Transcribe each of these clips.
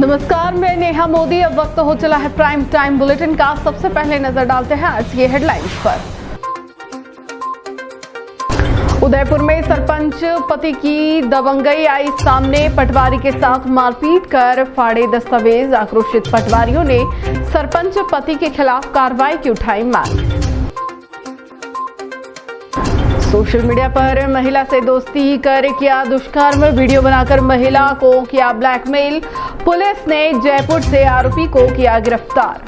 नमस्कार, मैं नेहा मोदी। अब वक्त हो चला है प्राइम टाइम बुलेटिन का। सबसे पहले नजर डालते हैं आज की हेडलाइंस पर। उदयपुर में सरपंच पति की दबंगई आई सामने, पटवारी के साथ मारपीट कर फाड़े दस्तावेज। आक्रोशित पटवारियों ने सरपंच पति के खिलाफ कार्रवाई की उठाई मांग। सोशल मीडिया पर महिला से दोस्ती कर किया दुष्कर्म, वीडियो बनाकर महिला को किया ब्लैकमेल। पुलिस ने जयपुर से आरोपी को किया गिरफ्तार।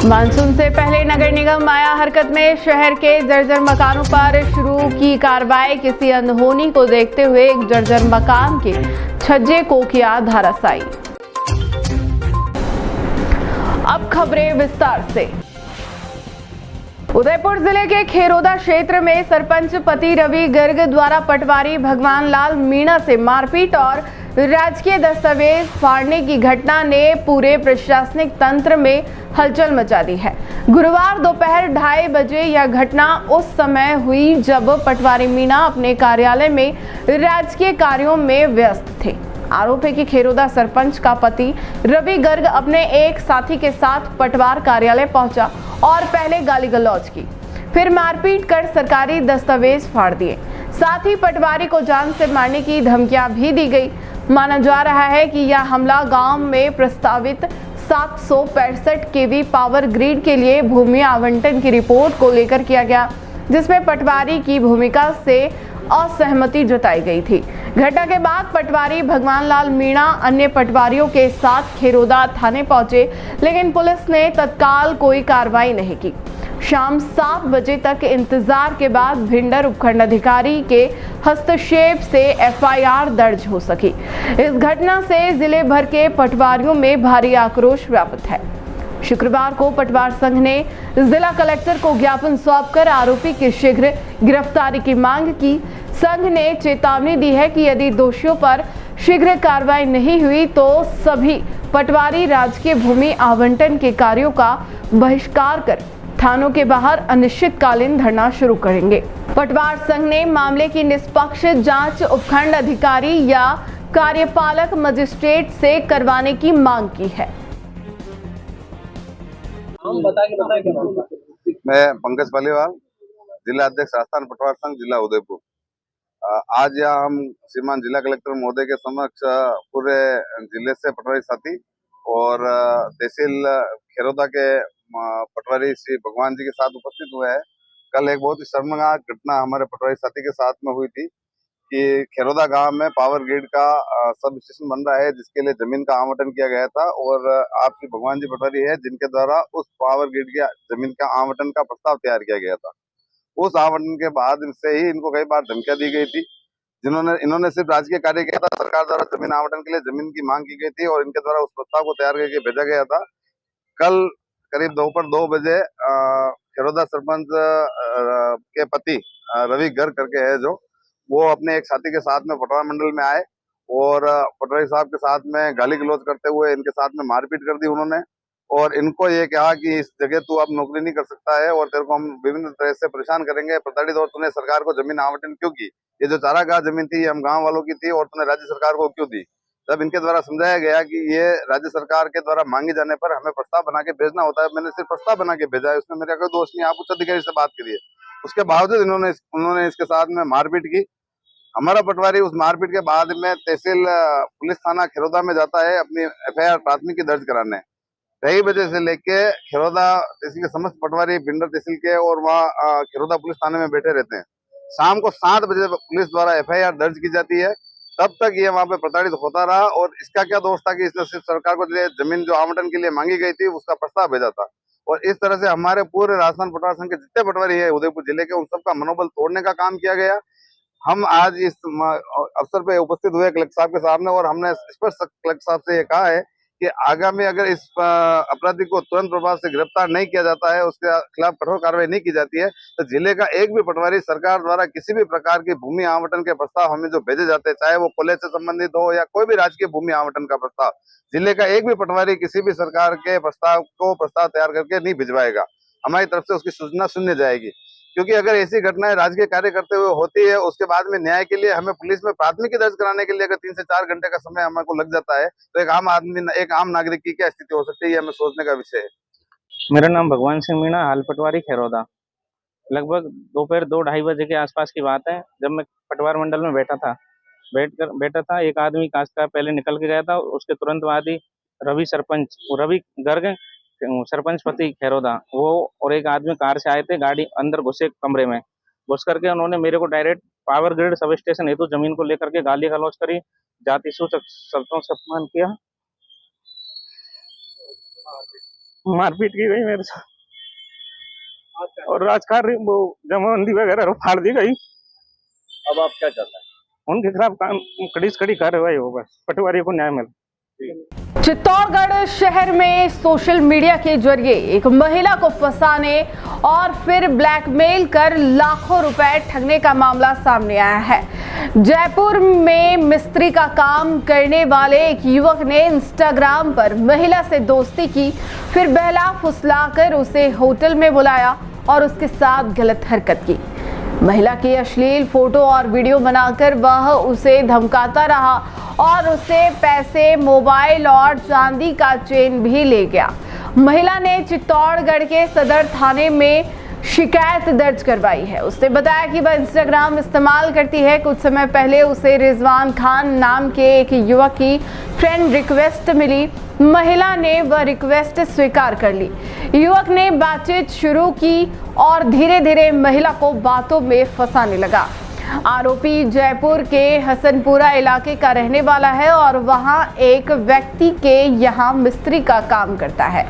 मानसून से पहले नगर निगम आया हरकत में, शहर के जर्जर मकानों पर शुरू की कार्रवाई। किसी अनहोनी को देखते हुए एक जर्जर मकान के छज्जे को किया धराशायी। अब खबरें विस्तार से। उदयपुर जिले के खेरोदा क्षेत्र में सरपंच पति रवि गर्ग द्वारा पटवारी भगवान लाल मीणा से मारपीट और राजकीय दस्तावेज फाड़ने की घटना ने पूरे प्रशासनिक तंत्र में हलचल मचा दी है। गुरुवार दोपहर 2:30 बजे यह घटना उस समय हुई जब पटवारी मीणा अपने कार्यालय में राजकीय कार्यों में व्यस्त थे। आरोप है कि खेरोदा सरपंच का पति रवि गर्ग अपने एक साथी के साथ पटवार कार्यालय पहुंचा और पहले गाली गलौज की, फिर मारपीट कर सरकारी दस्तावेज फाड़ दिए। साथ ही पटवारी को जान से मारने की धमकियां भी दी गई। माना जा रहा है कि यह हमला गांव में प्रस्तावित 765 केवी पावर ग्रिड के लिए भूमि आवंटन की रिपोर्ट को लेकर किया गया, जिसमें पटवारी की भूमिका से असहमति जताई गई थी। घटना के बाद पटवारी भगवान लाल मीणा अन्य पटवारियों के साथ खेरोदा थाने पहुंचे, लेकिन पुलिस ने तत्काल कोई कार्रवाई नहीं की। शाम 7 बजे तक इंतजार के बाद भिंडर उपखंड अधिकारी के हस्तक्षेप से एफआईआर दर्ज हो सकी। इस घटना से जिले भर के पटवारियों में भारी आक्रोश व्याप्त है। शुक्रवार को पटवार संघ ने जिला कलेक्टर को ज्ञापन सौंपकर आरोपी की शीघ्र गिरफ्तारी की मांग की। संघ ने चेतावनी दी है कि यदि दोषियों पर शीघ्र कार्रवाई नहीं हुई तो सभी पटवारी राजकीय भूमि आवंटन के कार्यों का बहिष्कार कर थानों के बाहर अनिश्चितकालीन धरना शुरू करेंगे। पटवार संघ ने मामले की निष्पक्ष जांच उपखंड अधिकारी या कार्यपालक मजिस्ट्रेट से करवाने की मांग की है। मैं पंकज पालीवाल, जिला अध्यक्ष राजस्थान पटवार संघ जिला उदयपुर। आज यहाँ हम श्रीमान जिला कलेक्टर महोदय के समक्ष पूरे जिले से पटवारी साथी और तहसील खेरोदा के पटवारी श्री भगवान जी के साथ उपस्थित हुए हैं। कल एक बहुत ही शर्मनाक घटना हमारे पटवारी साथी के साथ में हुई थी कि खेरोदा गांव में पावर ग्रिड का सब स्टेशन बन रहा है, जिसके लिए जमीन का आवंटन किया गया था और आप श्री भगवान जी पटवारी है जिनके द्वारा उस पावर ग्रिड की जमीन का आवंटन का प्रस्ताव तैयार किया गया था। उस आवंटन के बाद इनसे ही इनको कई बार धमकियां दी गई थी, इन्होंने सिर्फ राजकीय कार्य किया था। सरकार द्वारा जमीन आवंटन के लिए जमीन की मांग की गई थी और इनके द्वारा उस प्रस्ताव को तैयार करके भेजा गया था। कल करीब दोपहर 2 बजे खेरोदा सरपंच के पति रवि गर्ग करके है जो, वो अपने एक साथी के साथ में पटवार मंडल में आए और पटवारी साहब के साथ में गाली गलौज करते हुए इनके साथ में मारपीट कर दी उन्होंने और इनको ये कहा कि इस जगह तू अब नौकरी नहीं कर सकता है और तेरे को हम विभिन्न तरह से परेशान करेंगे, प्रताड़ित, और तूने सरकार को जमीन आवंटन क्यों की? ये जो चारागाह जमीन थी ये हम गांव वालों की थी और तूने राज्य सरकार को क्यों दी? तब इनके द्वारा समझाया गया कि ये राज्य सरकार के द्वारा मांगे जाने पर हमें प्रस्ताव बना के भेजना होता है। मैंने सिर्फ प्रस्ताव बना के भेजा है, उसमें मेरा कोई दोष नहीं, आप उच्च अधिकारी से बात करिए। उसके बावजूद उन्होंने इसके साथ में मारपीट की। हमारा पटवारी उस मारपीट के बाद में तहसील पुलिस थाना खेरोदा में जाता है अपनी एफआईआर प्राथमिकी दर्ज कराने। 2:30 बजे से लेके खेरोदा तहसील के समस्त पटवारी भिंडर तहसील के और वहाँ खेरोदा पुलिस थाने में बैठे रहते हैं। शाम को 7 बजे पुलिस द्वारा एफआईआर दर्ज की जाती है। तब तक ये वहाँ पे प्रताड़ित होता रहा और इसका क्या दोष था कि इसने सिर्फ सरकार को जमीन जो आवंटन के लिए मांगी गई थी उसका प्रस्ताव भेजा था। और इस तरह से हमारे पूरे राजस्थान पटवार संघ के जितने पटवारी है उदयपुर जिले के, उन सबका मनोबल तोड़ने का काम किया गया। हम आज इस अवसर पे उपस्थित हुए कलेक्टर साहब के सामने और हमने स्पष्ट कलेक्टर साहब से ये कहा है कि आगामी अगर इस अपराधी को तुरंत प्रभाव से गिरफ्तार नहीं किया जाता है, उसके खिलाफ कठोर कार्रवाई नहीं की जाती है, तो जिले का एक भी पटवारी सरकार द्वारा किसी भी प्रकार की भूमि आवंटन के प्रस्ताव हमें जो भेजे जाते हैं, चाहे वो कॉलेज से संबंधित हो या कोई भी राजकीय भूमि आवंटन का प्रस्ताव, जिले का एक भी पटवारी किसी भी सरकार के प्रस्ताव तैयार करके नहीं भिजवाएगा। हमारी तरफ से उसकी सूचना सुनने जाएगी, क्योंकि अगर ऐसी घटनाएं राजकीय कार्य करते हुए होती है, उसके बाद में न्याय के लिए हमें पुलिस में प्राथमिकी दर्ज कराने के लिए अगर 3 से 4 घंटे का समय हमको लग जाता है, तो एक आम नागरिक की क्या स्थिति हो सकती है, ये हमें सोचने का विषय है। मेरा नाम भगवान सिंह मीणा, हाल पटवारी खैरौदा। लगभग दोपहर 2-2:30 बजे के आसपास की बात है, जब मैं पटवार मंडल में बैठा था, एक आदमी कांच का पहले निकल के गया था। उसके तुरंत बाद ही रवि गर्ग सरपंच पति खैरौदा, वो और एक आदमी कार से आए थे। गाड़ी अंदर घुसे, कमरे में घुस करके उन्होंने मेरे को direct power grid sub station हेतु जमीन को लेकर के गाली गलौज करी, जाति सूचक शब्दों से अपमान किया, मारपीट की गई मेरे साथ और राजकार्य वो जमाबंदी वगैरह फाड़ दी गई। अब आप क्या चाहते हैं? उनके खिलाफ कड़ी से कड़ी कार्रवाई हो, बस पटवारी को न्याय मिले। चित्तौड़गढ़ शहर में सोशल मीडिया के जरिए एक महिला को फंसाने और फिर ब्लैकमेल कर लाखों रुपए ठगने का मामला सामने आया है। जयपुर में मिस्त्री का काम करने वाले एक युवक ने इंस्टाग्राम पर महिला से दोस्ती की, फिर बहला फुसलाकर उसे होटल में बुलाया और उसके साथ गलत हरकत की। महिला की अश्लील फोटो और वीडियो बनाकर वह उसे धमकाता रहा और उससे पैसे, मोबाइल और चांदी का चेन भी ले गया। महिला ने चित्तौड़गढ़ के सदर थाने में शिकायत दर्ज करवाई है। उसने बताया कि वह इंस्टाग्राम इस्तेमाल करती है। कुछ समय पहले उसे रिजवान खान नाम के एक युवक की फ्रेंड रिक्वेस्ट मिली। महिला ने वह रिक्वेस्ट स्वीकार कर ली। युवक ने बातचीत शुरू की और धीरे धीरे महिला को बातों में फंसाने लगा। आरोपी जयपुर के हसनपुरा इलाके का रहने वाला है और वहां एक व्यक्ति के यहां मिस्त्री का काम करता है।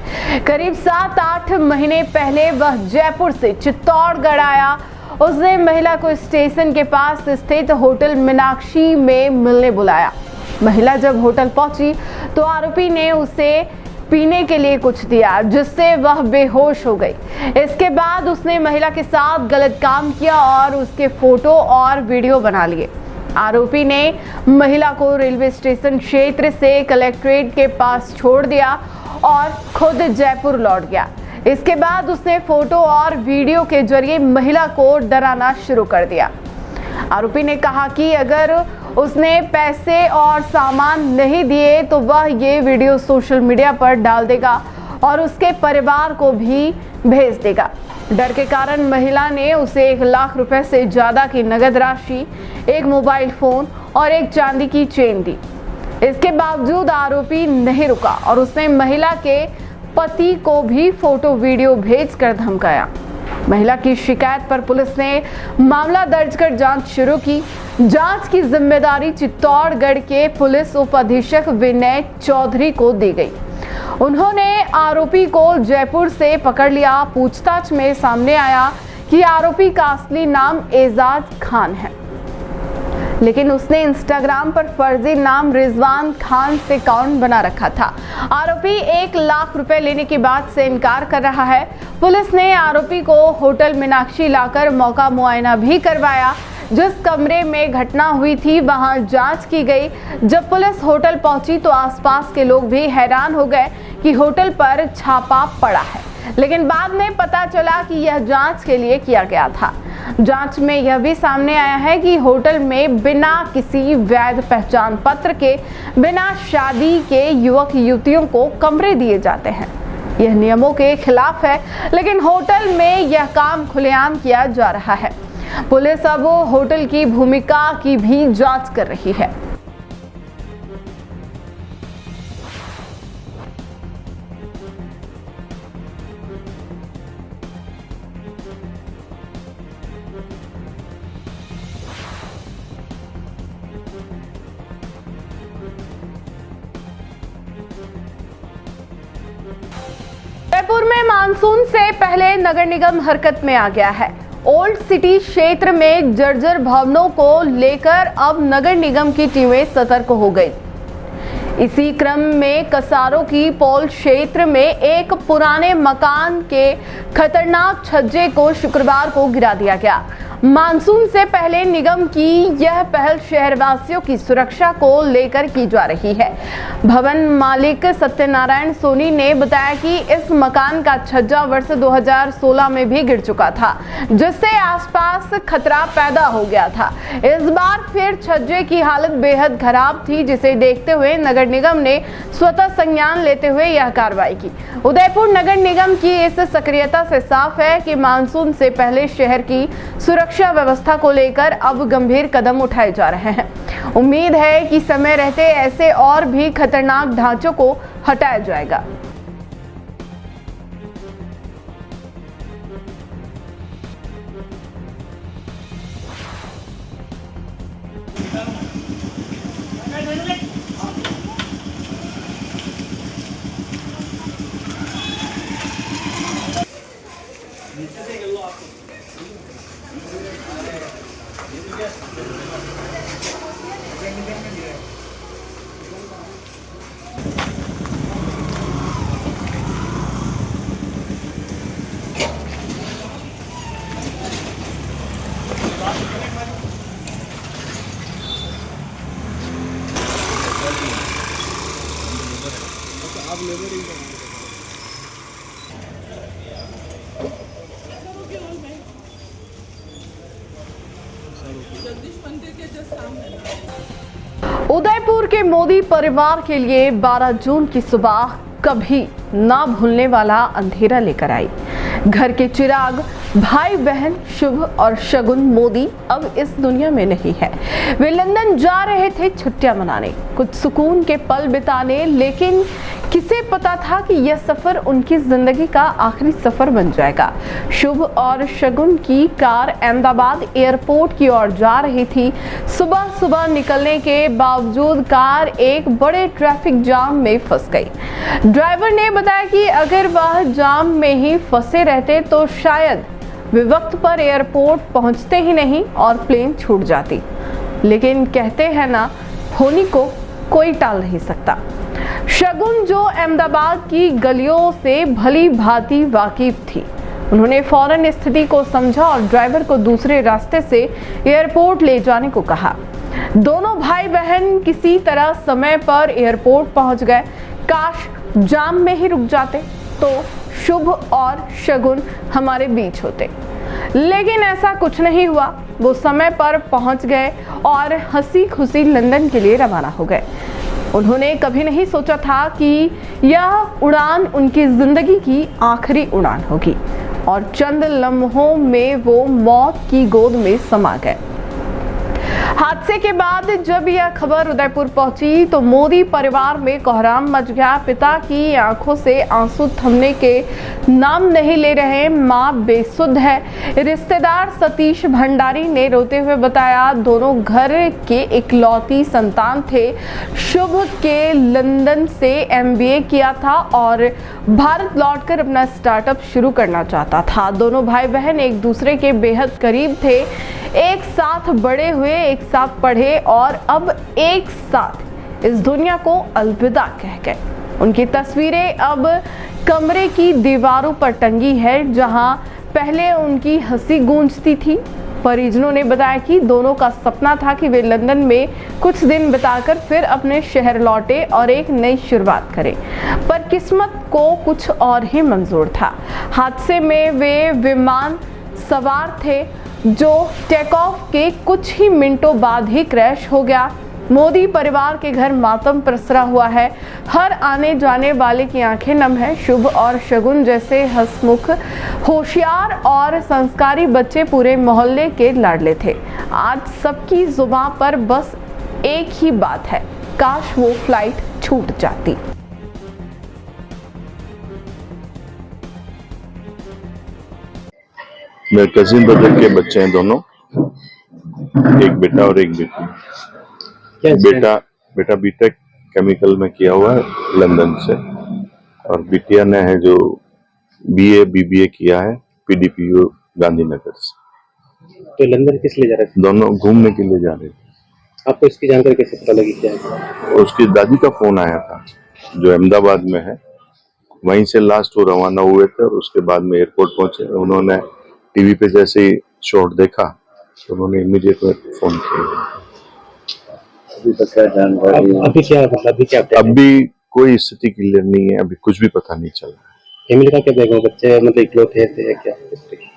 करीब 7-8 महीने पहले वह जयपुर से चित्तौड़गढ़ आया। उसने महिला को स्टेशन के पास स्थित होटल मीनाक्षी में मिलने बुलाया। महिला जब होटल पहुंची तो आरोपी ने उसे पीने के लिए कुछ दिया, जिससे वह बेहोश हो गई। इसके बाद उसने महिला के साथ गलत काम किया और उसके फोटो और वीडियो बना लिए। आरोपी ने महिला को रेलवे स्टेशन क्षेत्र से कलेक्ट्रेट के पास छोड़ दिया और खुद जयपुर लौट गया। इसके बाद उसने फोटो और वीडियो के जरिए महिला को डराना शुरू कर दिया। आरोपी ने कहा कि अगर उसने पैसे और सामान नहीं दिए तो वह ये वीडियो सोशल मीडिया पर डाल देगा और उसके परिवार को भी भेज देगा। डर के कारण महिला ने उसे 1 लाख रुपए से ज्यादा की नगद राशि, एक मोबाइल फोन और एक चांदी की चेन दी। इसके बावजूद आरोपी नहीं रुका और उसने महिला के पति को भी फोटो वीडियो भेजकर धमकाया। महिला की शिकायत पर पुलिस ने मामला दर्ज कर जांच शुरू की। जांच की जिम्मेदारी चित्तौड़गढ़ के पुलिस उप अधीक्षक विनय चौधरी को दी गई। उन्होंने आरोपी को जयपुर से पकड़ लिया। पूछताछ में सामने आया कि आरोपी का असली नाम एजाज खान है, लेकिन उसने इंस्टाग्राम पर फर्जी नाम रिजवान खान से अकाउंट बना रखा था। आरोपी 1 लाख रुपए लेने की बात से इनकार कर रहा है। पुलिस ने आरोपी को होटल मीनाक्षी लाकर मौका मुआयना भी करवाया। जिस कमरे में घटना हुई थी वहां जांच की गई। जब पुलिस होटल पहुंची तो आसपास के लोग भी हैरान हो गए कि होटल पर छापा पड़ा है, लेकिन बाद में पता चला कि यह जांच के लिए किया गया था। जांच में यह भी सामने आया है कि होटल में बिना किसी वैध पहचान पत्र के, बिना शादी के युवक युवतियों को कमरे दिए जाते हैं। यह नियमों के खिलाफ है, लेकिन होटल में यह काम खुलेआम किया जा रहा है। पुलिस अब होटल की भूमिका की भी जांच कर रही है। जयपुर में मानसून से पहले नगर निगम हरकत में आ गया है। ओल्ड सिटी क्षेत्र में जर्जर भवनों को लेकर अब नगर निगम की टीमें सतर्क हो गई। इसी क्रम में कसारों की पौल क्षेत्र में एक पुराने मकान के खतरनाक छज्जे को शुक्रवार को गिरा दिया गया। मानसून से पहले निगम की यह पहल शहरवासियों की सुरक्षा को लेकर की जा रही है। भवन मालिक सत्यनारायण सोनी ने बताया कि इस मकान का छज्जा वर्ष 2016 में भी गिर चुका था, जिससे आसपास खतरा पैदा हो गया था। इस बार फिर छज्जे की हालत बेहद खराब थी, जिसे देखते हुए नगर निगम ने स्वतः संज्ञान लेते हुए यह कार्रवाई की। उदयपुर नगर निगम की इस सक्रियता से साफ है कि मानसून से पहले शहर की सुरक्षा व्यवस्था को लेकर अब गंभीर कदम उठाए जा रहे हैं। उम्मीद है कि समय रहते ऐसे और भी खतरनाक ढांचों को हटाया जाएगा। उदयपुर के मोदी परिवार के लिए 12 जून की सुबह कभी ना भूलने वाला अंधेरा लेकर आई। घर के चिराग, भाई बहन शुभ और शगुन मोदी अब इस दुनिया में नहीं है। वे लंदन जा रहे थे छुट्टियां मनाने, कुछ सुकून के पल बिताने, लेकिन किसे पता था कि यह सफर उनकी जिंदगी का आखिरी सफर बन जाएगा। शुभ और शगुन की कार अहमदाबाद एयरपोर्ट की ओर जा रही थी। सुबह सुबह निकलने के बावजूद कार एक बड़े ट्रैफिक जाम में फंस गई। ड्राइवर ने बताया कि अगर वह जाम में ही फंसे रहते तो शायद वे वक्त पर एयरपोर्ट पहुंचते ही नहीं और प्लेन छूट जाती। लेकिन कहते हैं ना, होनी को कोई टाल नहीं सकता। शगुन जो अहमदाबाद की गलियों से भली भांति वाकिफ थी, उन्होंने फौरन स्थिति को समझा और ड्राइवर को दूसरे रास्ते से एयरपोर्ट ले जाने को कहा। दोनों भाई बहन किसी तरह समय पर एयरपोर्ट पहुंच गए। काश जाम में ही रुक जाते तो शुभ और शगुन हमारे बीच होते, लेकिन ऐसा कुछ नहीं हुआ। वो समय पर पहुंच गए और हंसी खुशी लंदन के लिए रवाना हो गए। उन्होंने कभी नहीं सोचा था कि यह उड़ान उनकी जिंदगी की आखिरी उड़ान होगी और चंद लम्हों में वो मौत की गोद में समा गए। हादसे के बाद जब यह खबर उदयपुर पहुंची तो मोदी परिवार में कोहराम मच गया। पिता की आंखों से आंसू थमने के नाम नहीं ले रहे, मां बेसुध है। रिश्तेदार सतीश भंडारी ने रोते हुए बताया, दोनों घर के इकलौती संतान थे। शुभ के लंदन से MBA किया था और भारत लौटकर अपना स्टार्टअप शुरू करना चाहता था। दोनों भाई बहन एक दूसरे के बेहद करीब थे, एक साथ बड़े हुए, एक साथ पढ़े और अब एक साथ इस दुनिया को अलविदा कह गए। उनकी तस्वीरें अब कमरे की दीवारों पर टंगी है, जहां पहले उनकी हंसी गूंजती थी। परिजनों ने बताया कि दोनों का सपना था कि वे लंदन में कुछ दिन बिताकर फिर अपने शहर लौटे और एक नई शुरुआत करें, पर किस्मत को कुछ और ही मंजूर था। हादसे में वे विमान सवार थे जो टेक ऑफ के कुछ ही मिनटों बाद ही क्रैश हो गया। मोदी परिवार के घर मातम प्रसरा हुआ है। हर आने जाने वाले की आंखें नम है। शुभ और शगुन जैसे हंसमुख, होशियार और संस्कारी बच्चे पूरे मोहल्ले के लाडले थे। आज सबकी जुबान पर बस एक ही बात है, काश वो फ्लाइट छूट जाती। मेरे कजिन ब्रदर के बच्चे हैं दोनों, एक बेटा और एक बेटी। बेटा बीटेक केमिकल में किया हुआ है लंदन से, और बिटिया ने है जो BA BBA किया है PDPU गांधीनगर से। तो लंदन किस लिए जा रहे थे? दोनों घूमने के लिए जा रहे थे। आपको इसकी जानकारी कैसे पता लगी? क्या उसकी दादी का फोन आया था जो अहमदाबाद में है, वहीं से लास्ट वो रवाना हुए थे और उसके बाद में एयरपोर्ट पहुंचे। उन्होंने टीवी पे जैसे ही शॉट देखा तो उन्होंने इमीडिएट फोन किया। अभी तक क्या जानकारी? अभी क्या मतलब अभी क्या update है? अभी कोई स्थिति क्लियर नहीं है, अभी कुछ भी पता नहीं चला। फैमिली का क्या देखो, बच्चे मतलब इकलौते थे क्या किस तरीके?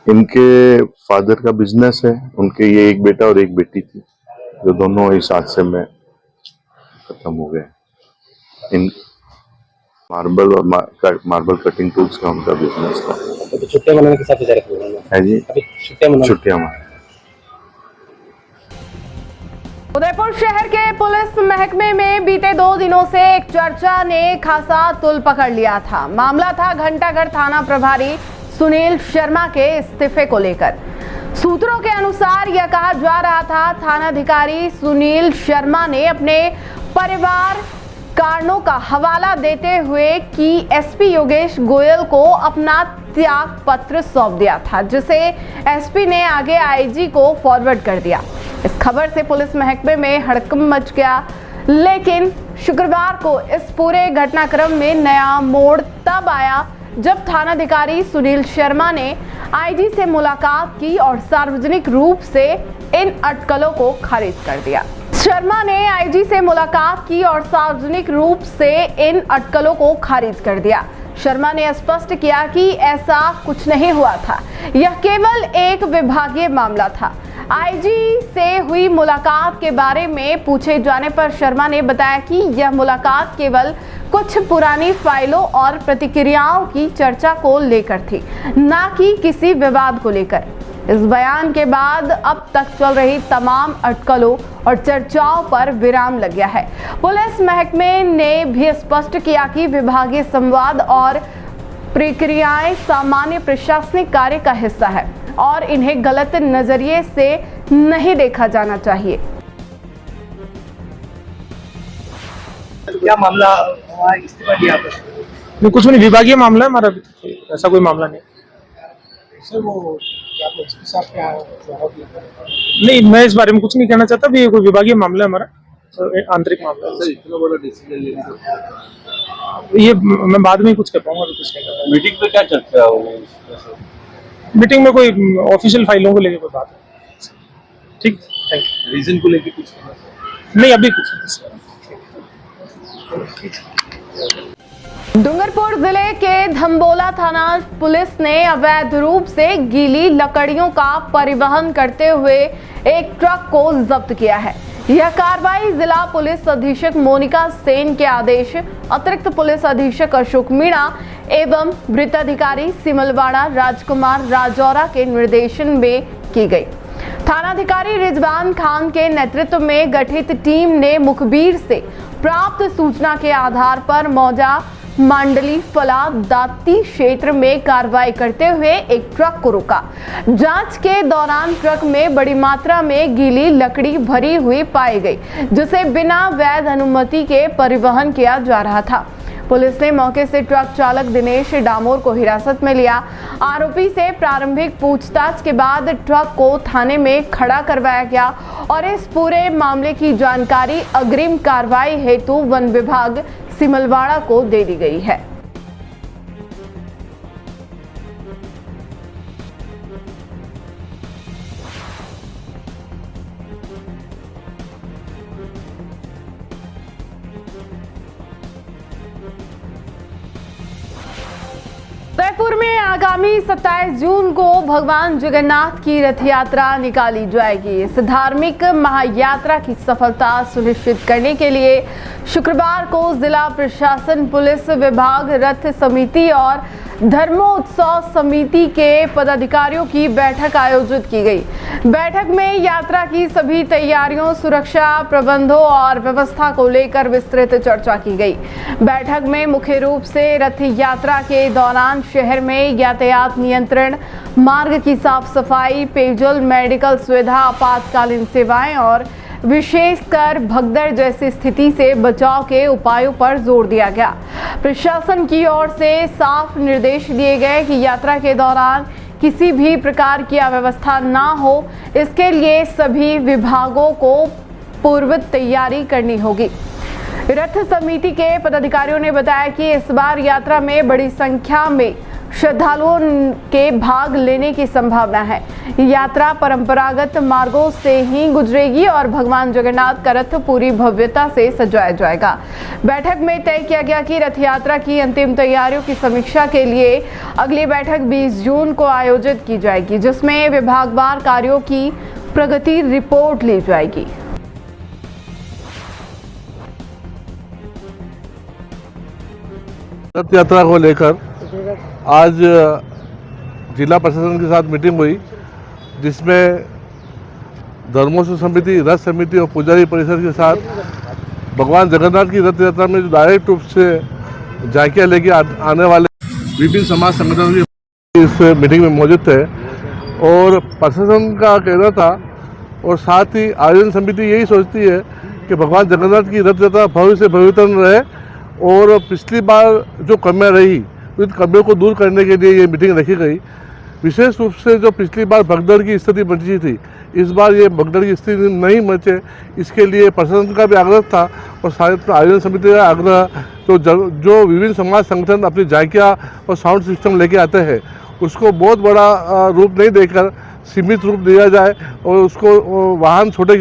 इनके फादर का बिजनेस है, उनके ये एक बेटा और एक बेटी थी, जो दोनों इस हादसे में खत्म हो गए। इन मार्बल और मार्बल कटिंग टूल्स का उनका बिजनेस था। तो छुट्टियां मनाने के साथ जा रहे हैं है जी, अभी छुट्टियां मनाने। उदयपुर शहर के पुलिस महकमे में बीते 2 दिनों से एक चर्चा ने खासा तुल पकड़ लिया था। मामला था घंटाघर थाना प्रभारी सुनील शर्मा के इस्तीफे को लेकर। सूत्रों के अनुसार यह कहा जा रहा था थानाधिकारी सुनील शर्मा ने अपने परिवार कारणों का हवाला देते हुए कि एसपी योगेश गोयल को अपना त्याग पत्र सौंप दिया था, जिसे एसपी ने आगे आईजी को फॉरवर्ड कर दिया। इस खबर से पुलिस महकमे में हड़कंप मच गया, लेकिन शुक्रवार को इस पूरे घटनाक्रम में नया मोड़ तब आया जब थानाधिकारी सुनील शर्मा ने आईजी से मुलाकात की और सार्वजनिक रूप से इन अटकलों को खारिज कर दिया। शर्मा ने आईजी से मुलाकात की और सार्वजनिक रूप से इन अटकलों को खारिज कर दिया। शर्मा ने स्पष्ट किया कि ऐसा कुछ नहीं हुआ था, यह केवल एक विभागीय मामला था। आईजी से हुई मुलाकात के बारे में पूछे जाने पर शर्मा ने बताया कि यह मुलाकात केवल कुछ पुरानी फाइलों और प्रतिक्रियाओं की चर्चा को लेकर थी, न कि किसी विवाद को लेकर। इस बयान के बाद अब तक चल रही तमाम अटकलों और चर्चाओं पर विराम लग गया है। पुलिस महकमे ने भी स्पष्ट किया कि विभागीय संवाद और प्रक्रियाएं सामान्य प्रशासनिक कार्य का हिस्सा है और इन्हें गलत नजरिए से नहीं देखा जाना चाहिए। क्या मामला इस्तीफा दिया आपने? नहीं, कुछ नहीं, विभागीय मामला है हमारा, ऐसा कोई मामला नहीं सर। वो नहीं, मैं इस बारे में कुछ नहीं कहना चाहता। ये कोई विभागीय मामला है हमारा, आंतरिक मामला है। इतना बड़ा डिसीजन लेने ये मैं बाद में कुछ कह पाऊंगा, अभी कुछ नहीं कहता। मीटिंग पे क्या चर्चा होगी? मीटिंग में कोई ऑफिशियल फाइलों को लेकर कोई बात है। ठीक, थैंक यू। रीजन को लेके कुछ नहीं, अभी कुछ नहीं। डूंगरपुर जिले के धम्बोला थाना पुलिस ने अवैध रूप से गीली लकड़ियों का परिवहन करते हुए एक ट्रक को जब्त किया है। यह कार्रवाई जिला पुलिस अधीक्षक मोनिका सेन के आदेश, अतिरिक्त पुलिस अधीक्षक अशोक मीणा एवं वृत्ताधिकारी सिमलवाड़ा राजकुमार राजौरा के निर्देशन में की गई। थानाधिकारी रिजवान खान के नेतृत्व में गठित टीम ने मुखबिर से प्राप्त सूचना के आधार पर मौजा मंडली फला दाती क्षेत्र में कार्रवाई करते हुए एक ट्रक को रोका। जांच के दौरान ट्रक में बड़ी मात्रा में गीली लकड़ी भरी हुई पाई गई, जिसे बिना वैध अनुमति के परिवहन किया जा रहा था। पुलिस ने मौके से ट्रक चालक दिनेश डामोर को हिरासत में लिया। आरोपी से प्रारंभिक पूछताछ के बाद ट्रक को थाने में खड़ा करवाया गया और इस पूरे मामले की जानकारी अग्रिम कार्रवाई हेतु वन विभाग सिमलवाड़ा को दे दी गई है। उदयपुर में आगामी 27 जून को भगवान जगन्नाथ की रथ यात्रा निकाली जाएगी। इस धार्मिक महायात्रा की सफलता सुनिश्चित करने के लिए शुक्रवार को जिला प्रशासन, पुलिस विभाग, रथ समिति और धर्मोत्सव समिति के पदाधिकारियों की बैठक आयोजित की गई। बैठक में यात्रा की सभी तैयारियों, सुरक्षा प्रबंधों और व्यवस्था को लेकर विस्तृत चर्चा की गई। बैठक में मुख्य रूप से रथ यात्रा के दौरान शहर में यातायात नियंत्रण, मार्ग की साफ सफाई, पेयजल, मेडिकल सुविधा, आपातकालीन सेवाएं और विशेषकर भगदड़ जैसी स्थिति से बचाव के उपायों पर जोर दिया गया। प्रशासन की ओर से साफ निर्देश दिए गए कि यात्रा के दौरान किसी भी प्रकार की अव्यवस्था ना हो, इसके लिए सभी विभागों को पूर्व तैयारी करनी होगी। रथ समिति के पदाधिकारियों ने बताया कि इस बार यात्रा में बड़ी संख्या में श्रद्धालुओं के भाग लेने की संभावना है। यात्रा परंपरागत मार्गों से ही गुजरेगी और भगवान जगन्नाथ का रथ पूरी भव्यता से सजाया जाएगा। बैठक में तय किया गया कि रथ यात्रा की अंतिम तैयारियों की समीक्षा के लिए अगली बैठक 20 जून को आयोजित की जाएगी, जिसमें विभागवार कार्यों की प्रगति रिपोर्ट ली जाएगी। रथ यात्रा को लेकर आज जिला प्रशासन के साथ मीटिंग हुई, जिसमें धर्मोत्सव समिति, रथ समिति और पुजारी परिषद के साथ भगवान जगन्नाथ की रथ यात्रा में जो डायरेक्ट रूप से झांकियाँ लेके आने वाले विभिन्न समाज संगठनों की इस मीटिंग में मौजूद थे। और प्रशासन का कहना था और साथ ही आयोजन समिति यही सोचती है कि भगवान जगन्नाथ की रथ यात्रा भव्य से भव्यतर रहे और पिछली बार जो कमियाँ रही उन कमियों को दूर करने के लिए ये मीटिंग रखी गई। विशेष रूप से जो पिछली बार भगदड़ की स्थिति बची थी, इस बार ये भगदड़ की स्थिति नहीं बचे, इसके लिए प्रशासन का भी आग्रह था और साथ आयोजन समिति का आग्रह। तो जो विभिन्न समाज संगठन अपनी झांकियाँ और साउंड सिस्टम लेके आते हैं, उसको बहुत बड़ा रूप नहीं देकर सीमित रूप दिया जाए और उसको वाहन छोटे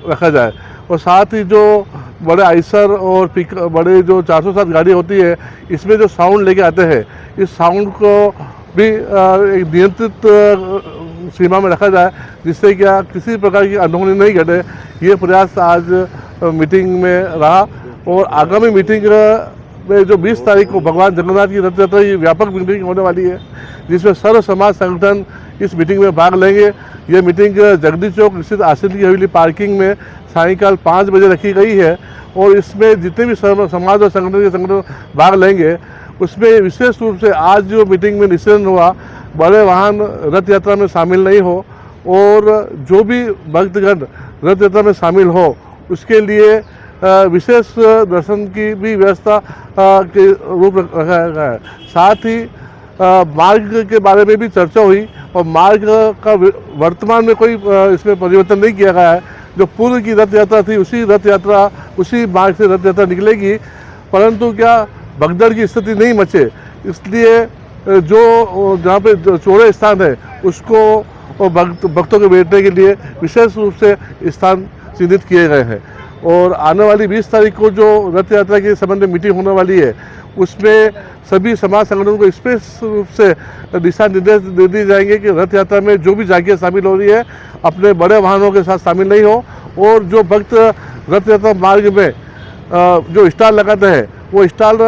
रखा जाए। और साथ ही जो बड़े आइसर और बड़े जो 407 गाड़ी होती है, इसमें जो साउंड लेके आते हैं, इस साउंड को भी एक नियंत्रित सीमा में रखा जाए, जिससे क्या किसी प्रकार की अनहोनी नहीं घटे। ये प्रयास आज मीटिंग में रहा और आगामी मीटिंग में जो 20 तारीख को भगवान जगन्नाथ की रथ यात्रा की व्यापक मीटिंग होने वाली है, जिसमें सर्व समाज संगठन इस मीटिंग में भाग लेंगे। ये मीटिंग जगदीश चौक स्थित आसिफ की हवेली पार्किंग में सायंकाल 5 बजे रखी गई है और इसमें जितने भी समाज और संगठन भाग लेंगे, उसमें विशेष रूप से आज जो मीटिंग में डिसीजन हुआ, बड़े वाहन रथ यात्रा में शामिल नहीं हो और जो भी भक्तगण रथ यात्रा में शामिल हो उसके लिए विशेष दर्शन की भी व्यवस्था के रूप रखा गया है। साथ ही मार्ग के बारे में भी चर्चा हुई और मार्ग का वर्तमान में कोई इसमें परिवर्तन नहीं किया गया है। जो पूर्व की रथ यात्रा थी, उसी मार्ग से रथ यात्रा निकलेगी, परंतु क्या भगदड़ की स्थिति नहीं मचे, इसलिए जो जहाँ पे चौड़े स्थान है उसको भक्तों के बैठने के लिए विशेष रूप से स्थान चिन्हित किए गए हैं। और आने वाली 20 तारीख को जो रथ यात्रा के संबंध में मीटिंग होने वाली है, उसमें सभी समाज संगठनों को स्पष्ट रूप से दिशा निर्देश दे दिए जाएंगे कि रथ यात्रा में जो भी झांकियाँ शामिल हो रही है अपने बड़े वाहनों के साथ शामिल नहीं हो और जो भक्त रथ यात्रा मार्ग में जो स्टॉल लगाते हैं वो स्टॉल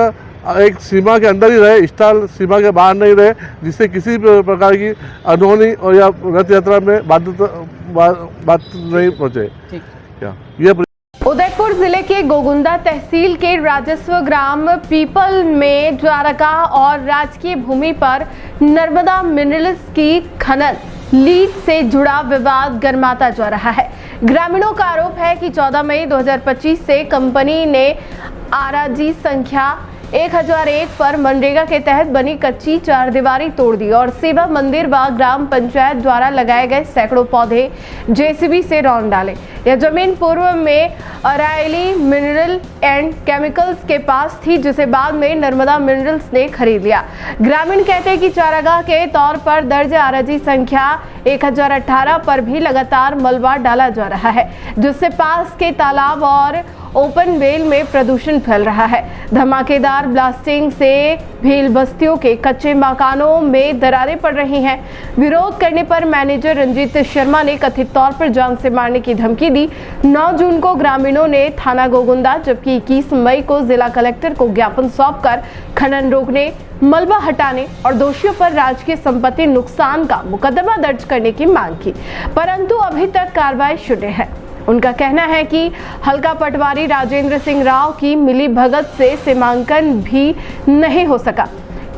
एक सीमा के अंदर ही रहे, स्टॉल सीमा के बाहर नहीं रहे, जिससे किसी प्रकार की अनहोनी और या रथ यात्रा में बात नहीं पहुँचे। ये उदयपुर जिले के गोगुंदा तहसील के राजस्व ग्राम पीपल में द्वारका और राजकीय भूमि पर नर्मदा मिनरल्स की खनन लीज से जुड़ा विवाद गर्माता जा रहा है। ग्रामीणों का आरोप है कि 14 मई 2025 से कंपनी ने आरजी संख्या 1001 पर मनरेगा के तहत बनी कच्ची चारदीवारी तोड़ दी और सेवा मंदिर व ग्राम पंचायत द्वारा लगाए गए सैकड़ों पौधे जेसीबी से रौंद डाले। यह जमीन पूर्व में अरायली मिनरल एंड केमिकल्स के पास थी, जिसे बाद में नर्मदा मिनरल्स ने खरीद लिया। ग्रामीण कहते हैं कि चारागाह के तौर पर दर्ज आरजी संख्या 1018 पर भी लगातार मलबा डाला जा रहा है, जिससे पास के तालाब और ओपन वेल में प्रदूषण फैल रहा है। धमाकेदार ब्लास्टिंग से भील बस्तियों के कच्चे मकानों में दरारें पड़ रही हैं। विरोध करने पर मैनेजर रंजीत शर्मा ने कथित तौर पर जान से मारने की धमकी दी। 9 जून को ग्रामीणों ने थाना गोगुंदा जबकि 21 मई को जिला कलेक्टर को ज्ञापन सौंपकर खनन रोकने, मलबा हटाने और दोषियों पर राजकीय संपत्ति नुकसान का मुकदमा दर्ज करने की मांग की, परंतु अभी तक कार्रवाई शून्य है। उनका कहना है कि हल्का पटवारी राजेंद्र सिंह राव की मिली भगत से सीमांकन भी नहीं हो सका।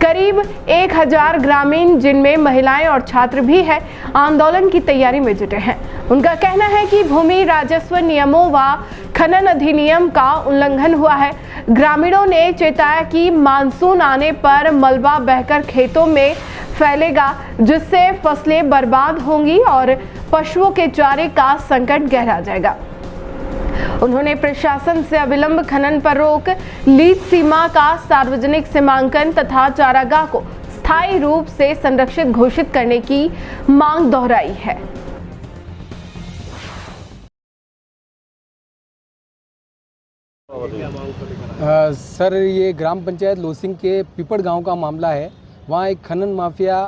करीब 1000 ग्रामीण, जिनमें महिलाएं और छात्र भी हैं, आंदोलन की तैयारी में जुटे हैं। उनका कहना है कि भूमि राजस्व नियमों व खनन अधिनियम का उल्लंघन हुआ है। ग्रामीणों ने चेताया कि मानसून आने पर मलबा बहकर खेतों में फैलेगा, जिससे फसलें बर्बाद होंगी और पशुओं के चारे का संकट गहरा जाएगा। उन्होंने प्रशासन से अविलंब खनन पर रोक, लीज सीमा का सार्वजनिक सीमांकन तथा चारागाह को स्थायी रूप से संरक्षित घोषित करने की मांग दोहराई है। सर, ये ग्राम पंचायत लोसिंग के पीपड़ गांव का मामला है। वहाँ एक खनन माफिया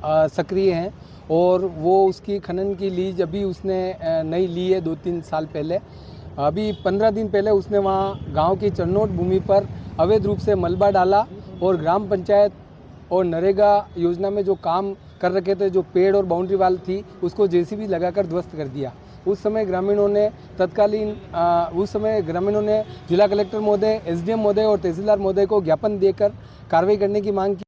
सक्रिय हैं और वो उसकी खनन की लीज अभी उसने नहीं ली है 2-3 साल पहले। अभी 15 दिन पहले उसने वहाँ गांव की चरनोट भूमि पर अवैध रूप से मलबा डाला और ग्राम पंचायत और नरेगा योजना में जो काम कर रखे थे, जो पेड़ और बाउंड्री वाल थी, उसको जेसीबी लगाकर ध्वस्त कर दिया। उस समय ग्रामीणों ने जिला कलेक्टर महोदय, एसडीएम महोदय और तहसीलदार महोदय को ज्ञापन देकर कार्रवाई करने की मांग की।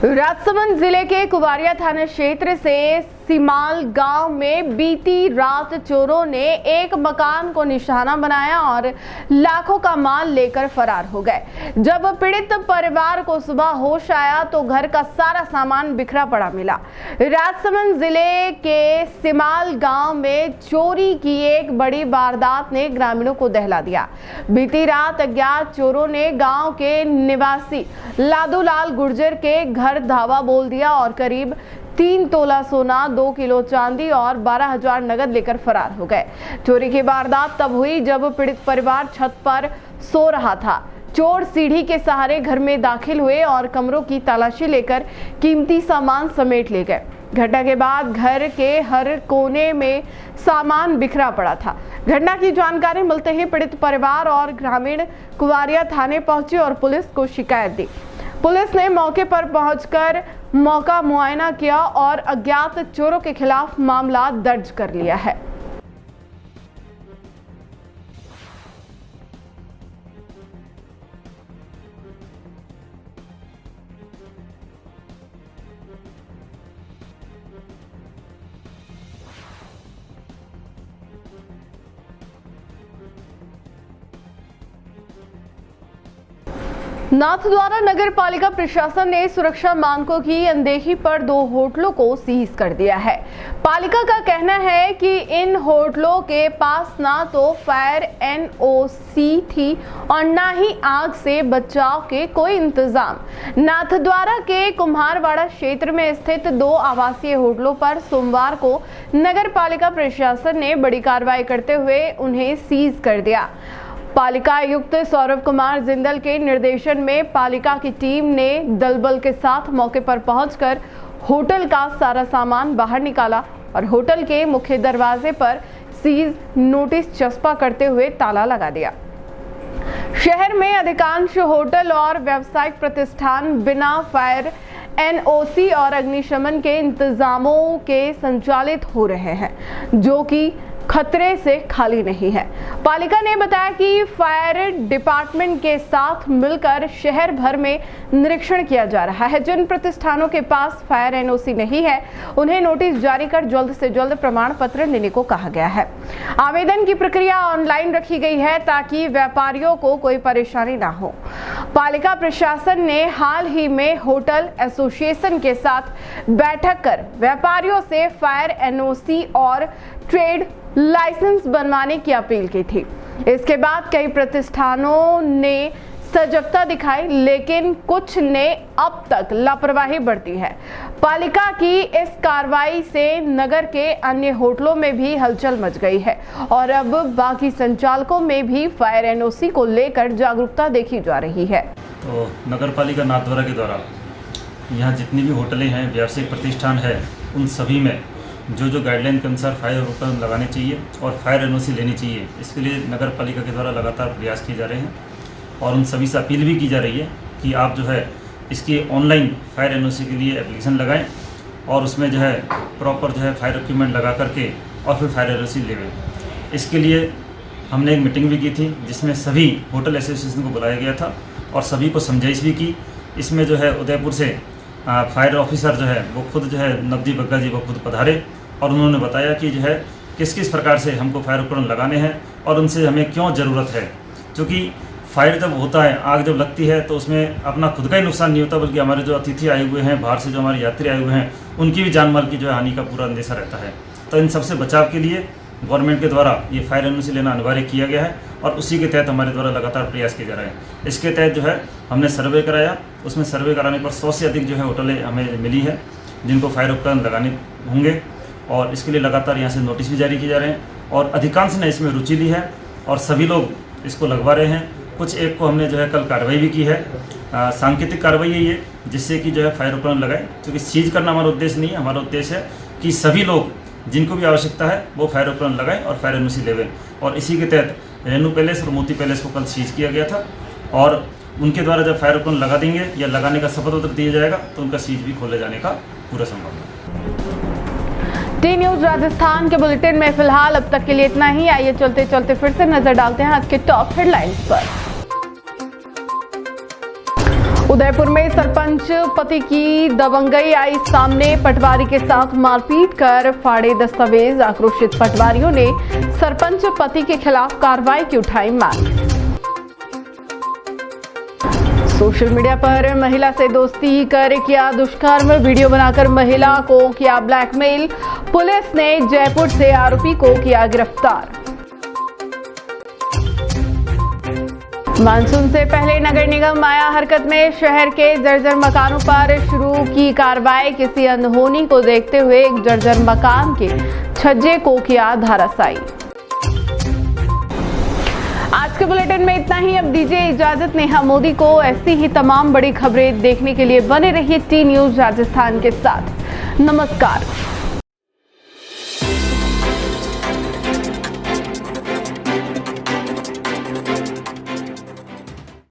राजसमंद जिले के कुवारिया थाना क्षेत्र से सिमाल गांव में बीती रात चोरों ने एक मकान को निशाना बनाया और लाखों का माल लेकर फरार हो गए। जब पीड़ित परिवार को सुबह होश आया तो घर का सारा सामान बिखरा पड़ा मिला। राजसमंद जिले के सिमाल गांव में चोरी की एक बड़ी वारदात ने ग्रामीणों को दहला दिया। बीती रात अज्ञात चोरों ने गांव के निवासी लादूलाल गुर्जर के घर धावा बोल दिया और करीब 3 तोला सोना, 2 किलो चांदी और 12,000 नगद लेकर फरार हो गए। चोरी की वारदात तब हुई जब पीड़ित परिवार छत पर सो रहा था। चोर सीढ़ी के सहारे घर में दाखिल हुए और कमरों की तलाशी लेकर कीमती सामान समेट ले गए। घटना के बाद घर के हर कोने में सामान बिखरा पड़ा था। घटना की जानकारी मिलते ही पीड़ित परिवार और ग्रामीण कुवारिया थाने पहुंचे और पुलिस को शिकायत दी। पुलिस ने मौके पर पहुंचकर मौका मुआयना किया और अज्ञात चोरों के खिलाफ मामला दर्ज कर लिया है। नाथद्वारा नगर पालिका प्रशासन ने सुरक्षा मानकों की अनदेखी पर 2 होटलों को सीज कर दिया है। पालिका का कहना है कि इन होटलों के पास ना तो फायर एनओसी थी और ना ही आग से बचाव के कोई इंतजाम। नाथद्वारा के कुम्हारवाड़ा क्षेत्र में स्थित 2 आवासीय होटलों पर सोमवार को नगर पालिका प्रशासन ने बड़ी कार्रवाई करते हुए उन्हें सीज कर दिया। पालिका आयुक्त सौरभ कुमार जिंदल के निर्देशन में पालिका की टीम ने दलबल के साथ मौके पर पहुंचकर होटल का सारा सामान बाहर निकाला और होटल के मुख्य दरवाजे पर सीज नोटिस चस्पा करते हुए ताला लगा दिया। शहर में अधिकांश होटल और व्यावसायिक प्रतिष्ठान बिना फायर एनओसी और अग्निशमन के इंतजामों के संचालित हो रहे हैं, जो कि खतरे से खाली नहीं है। पालिका ने बताया कि फायर डिपार्टमेंट के साथ मिलकर शहर भर में निरीक्षण किया जा रहा है। जिन प्रतिष्ठानों के पास फायर एनओसी नहीं है, उन्हें नोटिस जारी कर जल्द से जल्द प्रमाण पत्र देने को कहा गया है। आवेदन की प्रक्रिया ऑनलाइन रखी गई है ताकि व्यापारियों को कोई परेशानी ना हो। पालिका प्रशासन ने हाल ही में होटल एसोसिएशन के साथ बैठक कर व्यापारियों से फायर एनओसी और ट्रेड लाइसेंस बनवाने की अपील की थी। इसके बाद कई प्रतिष्ठानों ने सजगता दिखाई, लेकिन कुछ ने अब तक लापरवाही बरती है। पालिका की इस कार्रवाई से नगर के अन्य होटलों में भी हलचल मच गई है और अब बाकी संचालकों में भी फायर एनओसी को लेकर जागरूकता देखी जा रही है। तो नगर पालिका नाथद्वारा के द्वारा यहाँ जितनी भी होटलें हैं, व्यावसायिक प्रतिष्ठान है, उन सभी में जो गाइडलाइन के अनुसार फायर उपकरण लगाने चाहिए और फायर एनओसी लेनी चाहिए, इसके लिए नगर पालिका के द्वारा लगातार प्रयास किए जा रहे हैं और उन सभी से अपील भी की जा रही है कि आप जो है इसकी ऑनलाइन फायर एनओसी के लिए एप्लीकेशन लगाएं और उसमें जो है प्रॉपर जो है फायर इक्विपमेंट लगा करके और फिर फायर एनओसी लेवें। इसके लिए हमने एक मीटिंग भी की थी जिसमें सभी होटल एसोसिएशन को बुलाया गया था और सभी को समझाइश भी की। इसमें जो है उदयपुर से फायर ऑफिसर जो है वो खुद जो है नवदीप बग्गा जी वो खुद पधारे और उन्होंने बताया कि जो है किस किस प्रकार से हमको फायर उपकरण लगाने हैं और उनसे हमें क्यों ज़रूरत है। क्योंकि फायर जब होता है, आग जब लगती है तो उसमें अपना खुद का ही नुकसान नहीं होता, बल्कि हमारे जो अतिथि आए हुए हैं, बाहर से जो हमारे यात्री आए हुए हैं, उनकी भी जान माल की जो है हानि का पूरा अंदेशा रहता है। तो इन सबसे बचाव के लिए गवर्नमेंट के द्वारा ये फायर एनओसी लेना अनिवार्य किया गया है और उसी के तहत हमारे द्वारा लगातार प्रयास किए जा रहे हैं। इसके तहत जो है हमने सर्वे कराया, उसमें सर्वे कराने पर 100 से अधिक जो है होटलें हमें मिली है जिनको फायर उपकरण लगाने होंगे और इसके लिए लगातार यहाँ से नोटिस भी जारी किए जा रहे हैं और अधिकांश ने इसमें रुचि ली है और सभी लोग इसको लगवा रहे हैं। कुछ एक को हमने जो है कल कार्रवाई भी की है, सांकेतिक कार्रवाई है ये, जिससे कि जो है फायर उपकरण लगाए, क्योंकि सीज करना हमारा उद्देश्य नहीं है। हमारा उद्देश्य है कि सभी लोग जिनको भी आवश्यकता है वो फायर उपकरण लगाएं और फायर एनओसी लेवें। और इसी के तहत रेनू पैलेस और मोती पैलेस को कल सीज किया गया था और उनके द्वारा जब फायर उपकरण लगा देंगे या लगाने का शपथ पत्र दिया जाएगा तो उनका सीज भी खोले जाने का पूरा संभव है। टी न्यूज राजस्थान के बुलेटिन में फिलहाल अब तक के लिए इतना ही। आइए चलते चलते फिर से नजर डालते हैं आज के टॉप हेडलाइंस पर। उदयपुर में सरपंच पति की दबंगई आई सामने, पटवारी के साथ मारपीट कर फाड़े दस्तावेज। आक्रोशित पटवारियों ने सरपंच पति के खिलाफ कार्रवाई की उठाई मांग। सोशल मीडिया पर महिला से दोस्ती कर किया दुष्कर्म, वीडियो बनाकर महिला को किया ब्लैकमेल। पुलिस ने जयपुर से आरोपी को किया गिरफ्तार। मानसून से पहले नगर निगम आया हरकत में, शहर के जर्जर मकानों पर शुरू की कार्रवाई। किसी अनहोनी को देखते हुए एक जर्जर मकान के छज्जे को किया धराशायी। आज के बुलेटिन में इतना ही। अब दीजिए इजाजत नेहा मोदी को। ऐसी ही तमाम बड़ी खबरें देखने के लिए बने रहिए टी न्यूज राजस्थान के साथ। नमस्कार।